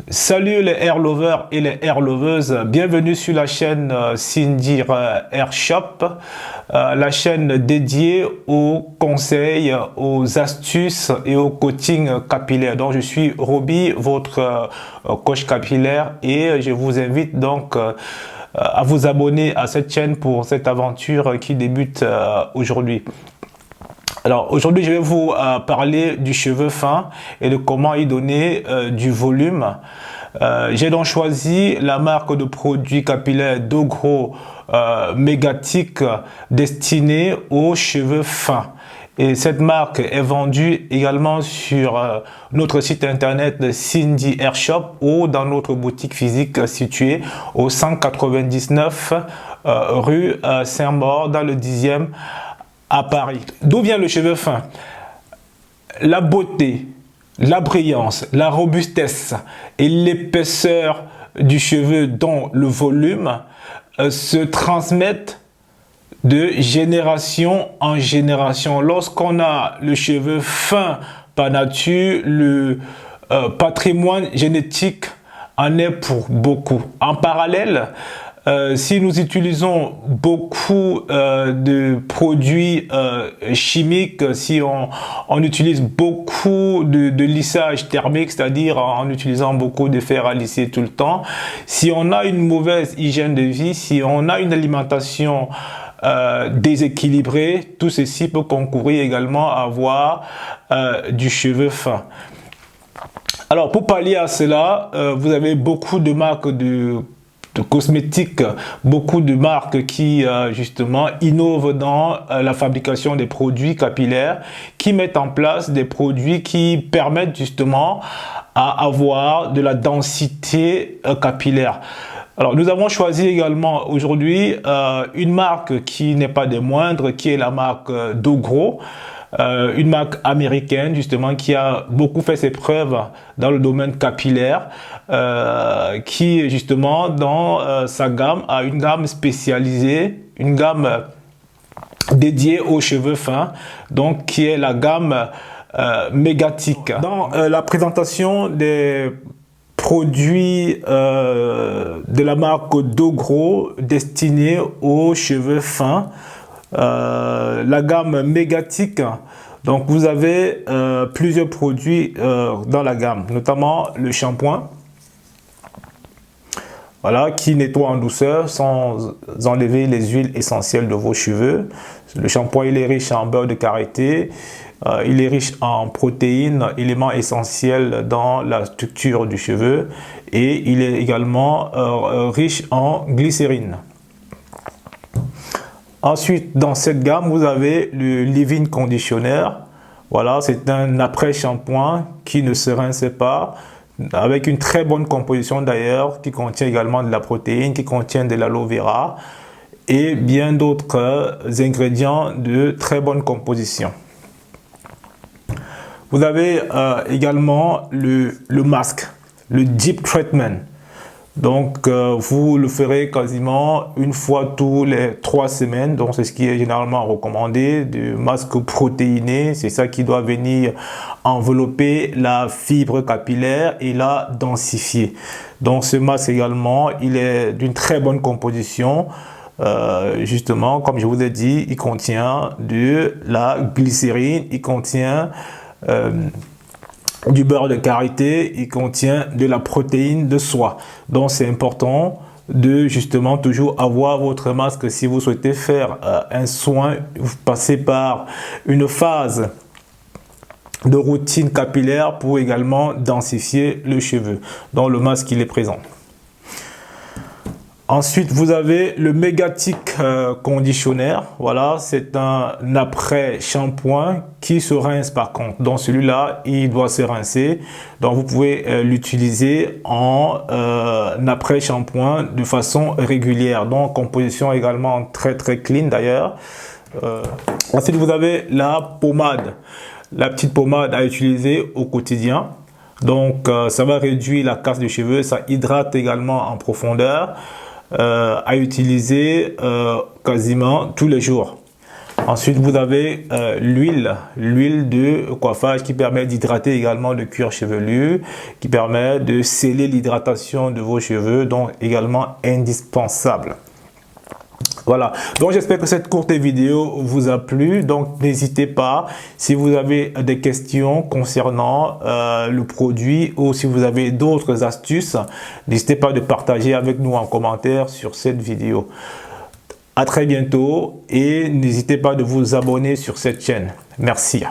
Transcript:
Salut les hair lovers et les hair loveuses, bienvenue sur la chaîne Cindy Hair Shop, la chaîne dédiée aux conseils, aux astuces et au coaching capillaire. Donc je suis Roby, votre coach capillaire, et je vous invite donc à vous abonner à cette chaîne pour cette aventure qui débute aujourd'hui. Alors aujourd'hui, je vais vous parler du cheveu fin et de comment y donner du volume. J'ai donc choisi la marque de produits capillaires Dogro Mégatique destinée aux cheveux fins. Et cette marque est vendue également sur notre site internet Cindy Hair Shop ou dans notre boutique physique située au 199 rue Saint-Maur dans le 10e à Paris. D'où vient le cheveu fin? La beauté, la brillance, la robustesse et l'épaisseur du cheveu, dont le volume, se transmettent de génération en génération. Lorsqu'on a le cheveu fin par nature, le patrimoine génétique en est pour beaucoup. En parallèle, si nous utilisons beaucoup de produits chimiques, si on utilise beaucoup de lissage thermique, c'est-à-dire en utilisant beaucoup de fer à lisser tout le temps, si on a une mauvaise hygiène de vie, si on a une alimentation déséquilibrée, tout ceci peut concourir également à avoir du cheveu fin. Alors pour pallier à cela, vous avez beaucoup de marques de cosmétiques, beaucoup de marques qui justement innovent dans la fabrication des produits capillaires, qui mettent en place des produits qui permettent justement à avoir de la densité capillaire. Alors nous avons choisi également aujourd'hui une marque qui n'est pas des moindres, qui est la marque Dogro. Une marque américaine justement qui a beaucoup fait ses preuves dans le domaine capillaire, qui justement dans sa gamme a une gamme spécialisée, une gamme dédiée aux cheveux fins, donc qui est la gamme Mégatique. Dans la présentation des produits de la marque Dogro destinés aux cheveux fins, la gamme Mégatique, donc vous avez plusieurs produits dans la gamme, notamment le shampoing, voilà, qui nettoie en douceur sans enlever les huiles essentielles de vos cheveux. Le shampoing, il est riche en beurre de karité, il est riche en protéines, éléments essentiels dans la structure du cheveu, et il est également riche en glycérine. Ensuite, dans cette gamme, vous avez le leave-in conditioner. Voilà, c'est un après-shampoing qui ne se rince pas, avec une très bonne composition d'ailleurs, qui contient également de la protéine, qui contient de l'aloe vera et bien d'autres ingrédients de très bonne composition. Vous avez également le masque, le Deep Treatment. Donc, vous le ferez quasiment une fois tous les 3 semaines. Donc, c'est ce qui est généralement recommandé, du masque protéiné. C'est ça qui doit venir envelopper la fibre capillaire et la densifier. Donc, ce masque également, il est d'une très bonne composition. Justement, comme je vous ai dit, il contient de la glycérine, il contient du beurre de karité, il contient de la protéine de soie. Donc c'est important de justement toujours avoir votre masque. Si vous souhaitez faire un soin, vous passez par une phase de routine capillaire pour également densifier le cheveu. Donc le masque, il est présent. Ensuite, vous avez le Mégatique Conditioner. Voilà, c'est un après-shampoing qui se rince par contre. Donc celui-là, il doit se rincer. Donc vous pouvez l'utiliser en après-shampoing de façon régulière. Donc composition également très clean d'ailleurs. Ensuite, vous avez la pommade. La petite pommade à utiliser au quotidien. Donc ça va réduire la casse de cheveux. Ça hydrate également en profondeur. À utiliser quasiment tous les jours. Ensuite, vous avez l'huile de coiffage qui permet d'hydrater également le cuir chevelu, qui permet de sceller l'hydratation de vos cheveux, donc également indispensable. Voilà, donc j'espère que cette courte vidéo vous a plu. Donc n'hésitez pas, si vous avez des questions concernant le produit ou si vous avez d'autres astuces, n'hésitez pas de partager avec nous en commentaire sur cette vidéo. À très bientôt et n'hésitez pas de vous abonner sur cette chaîne. Merci.